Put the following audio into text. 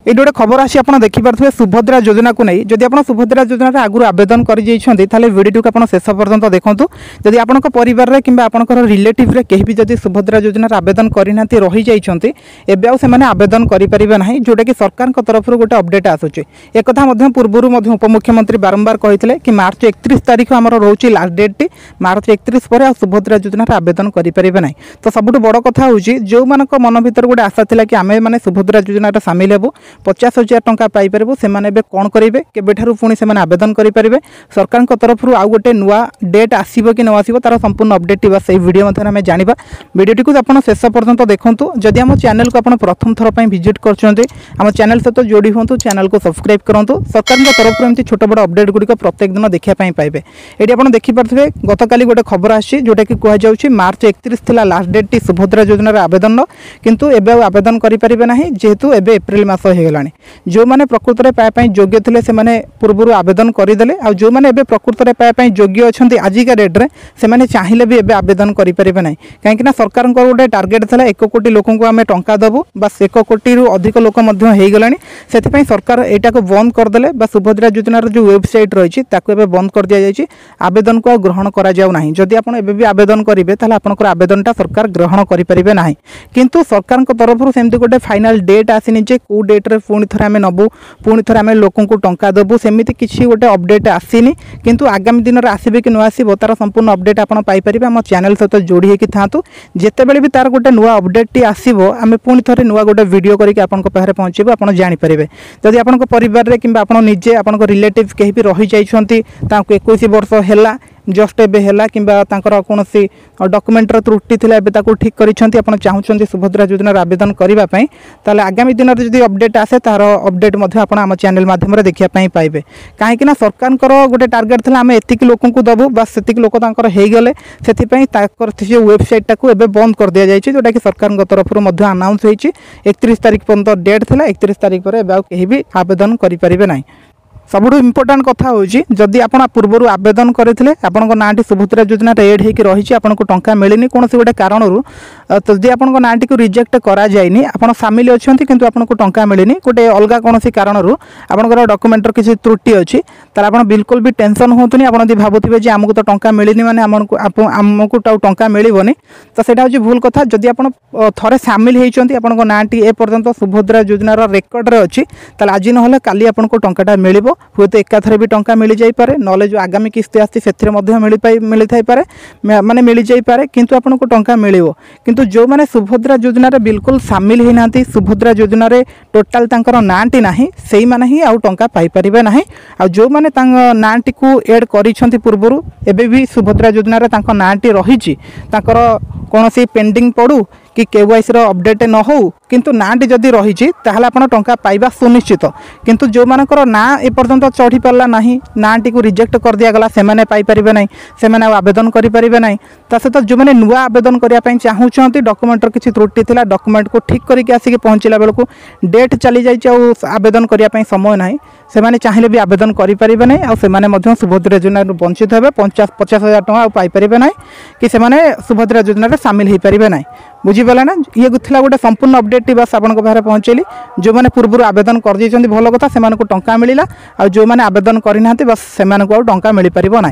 ये गोटे खबर आसी आप देखिपे सुभद्रा योजना को नहीं जदि आप सुभद्रा योजना आगुरी आवेदन कर वीडियो को आप शेष पर्यटन देखूँ जदि आपण परिवार में कि आपंकर रिलेटिव रे कहीं भी जदि सुभद्रा योजना आवेदन करना रही जाइए एवं से आवेदन करेंगे ना जोटा कि सरकार तरफ गोटे अपडेट आसूँ एक पूर्व उपमुख्यमंत्री बारंबार कहते कि मार्च 31 तारीख आम रोचे लास्ट डेट टी मार्च 31 पर सुभद्रा योजना आवेदन करेंगे ना। तो सबुठ बड़ कथा हूँ जो मान मन भर गोटे आशा था कि आम मैंने सुभद्रा योजना सामिल हेबू 50,000 टंका पाइपर से कौन करेंगे केबेठारू पुणी से आवेदन करेंगे सरकार तरफ आउ गोटे नुआ डेट आसो कि न आसो तार संपूर्ण अपडेट से वीडियो मध्य आम जाना वीडियो टी आप शेष पर्यंत देखूँ जदि आम चैनल को आप प्रथम थर पर विजिट कर चैनल सहित जोड़ी हूँ चैनल को सब्सक्राइब करूँ सरकार तरफ एमती छोट बड़ अपडेट गुड़िक प्रत्येक दिन देखापी पाइबे। ये आप देखिपे गत काली गोटे खबर आसी जोटा कि कहुच्छे मार्च 31 थिला लास्ट डेट टी सुभद्रा योजनार आवेदन किंतु एबे आवेदन करेंगे ना जेहेतु एबे एप्रिल मास हो गलानी जो मैंने प्रकृत में पाइबा योग्य थे से पूर्व आवेदन करदे आ जो मैंने प्रकृत में पाइबा योग्य अच्छा आजिका डेट्रे से चाहिए भी एबे आवेदन करेंगे ना कहीं सरकार गोटे टार्गेट था 1 कोटी लोक आम टंका देवु बस 1 कोटी अधिक लोक होगलानी से सरकार यहाँ को बंद करदे सुभद्रा योजनार जो वेबसाइट रही है बंद कर दि जाए आवेदन को ग्रहण करा जदि आप भी आवेदन करेंगे आपंकर आवेदन सरकार ग्रहण करेंगे ना किंतु सरकार तरफ सेमती गोटे फाइनाल डेट आसनी जे कौ डेट्रे पुणी थे आम नबू पुणी थे आम लोक टंका देवु सेमती किसी गोटे अपडेट आसनी किंतु आगामी दिन में आसबे कि न आसो तार संपूर्ण अपडेट आप पाइपर आम चैनल सहित जोड़ी होगी था जितेबले भी तार गोटे नुआ अपडेट टी आसो आम पुणी थे नुआ गोटे वीडियो करके पहुँचेबू आप जानीपर जदि आप परिवार में कि आप निजे आप रिलेटिव कहीं भी रही जाइए 21 वर्ष है जस्ट एबे हैला किंबा तांकर कोनोसी डॉक्यूमेंटर त्रुटि थिला एबे ताको ठीक करिसंती आपण चाहुचंती सुभद्रा योजना आवेदन करिबा पई ताले आगामी दिन रे जदी अपडेट आसे तार अपडेट मध्ये आपण हम चैनल माध्यम रे देखिया पई पाइबे काहे कि ना सरकार को गोटे टार्गेट थिला हम एतिक लोकन को दबु बस सेतिक लोक तांकर हेई गेले सेति पई ताकर जे वेबसाइट ताको एबे बंद कर दिया जायछि जोटा कि सरकार तरफ मध्ये अनाउंस होईछि 31 तारिख पर्यंत डेट थिला 31 तारिख पर एबे केही भी आवेदन करि परिबे नै। सबुठ इम्पोर्टाट कथा हूँ जदि आप पूर्व आवेदन करते आपण नाटी सुभद्रा योजना एड होकर रही आपको टंका मिलनी कौन से गोटे कारण जदि आप नाटी को रिजेक्ट करा जाइनी आप सामिल अच्छा किंतु आपको टंका मिलनी गोटे अलग कौन कारण आपंकर डॉक्यूमेंटर किसी त्रुटि अच्छी तार आप बिल्कुल भी टेंशन होतुनि आप भावुवे आमको तो टंका मिलनी माने आमको टंका मिलनी तो सहीटा हूँ भूल कथा जदि आप थे सामिल होती आपंक नाटी एपर्यंत सुभद्रा योजनार रेकर्ड अच्छी आज ना काली आपको टंकाटा मिल हुए तो एकाथरे भी टंका मिल जापे ना जो आगामी किस्ती आसती से मिल थाईपे माने मिल जापे किंतु आपको टंका मिल किंतु जो मैंने सुभद्रा योजना बिल्कुल सामिल होना सुभद्रा योजना टोटाल तांकर नाटी ना से मैंने ही आउ टंका पाइपर ना आ जो मैंने नाटी को एड कर पूर्वर एबे भी सुभद्रा योजना नाटी रही कौन सी पेंडिंग पड़ू कि KYC अपडेट न हो किंतु नाटी जदि रही आप टंका पाइबा सुनिश्चित किंतु जो मानकर ना एपर्यंत चढ़ी पारा ना नाटी को रिजेक्ट कर दिगला से पाइपर ना से आवेदन करेंगे ना ता सहित जो मैंने नुआ आवेदन करने चाहूँगी डॉक्यूमेंटर किसी त्रुटि थी डॉक्यूमेंट को ठीक करके आसिक पहुँचला बेलू डेट चली जाए आवेदन करने समय ना से चाहिए भी आवेदन करेंगे ना आ सुभद्रा योजना वंचित हे 50,000 टंका पाइपर ना कि सुभद्रा योजना सामिल हो पारे ना बुझीपारे ना ये था गोटे संपूर्ण अपडेट बस आपन पाखे पहुँचेली जो मैंने पूर्व आवेदन कर भल कथा से टंका मिलला आ जो मैंने आवेदन करना बस से टंका मिल पार ना।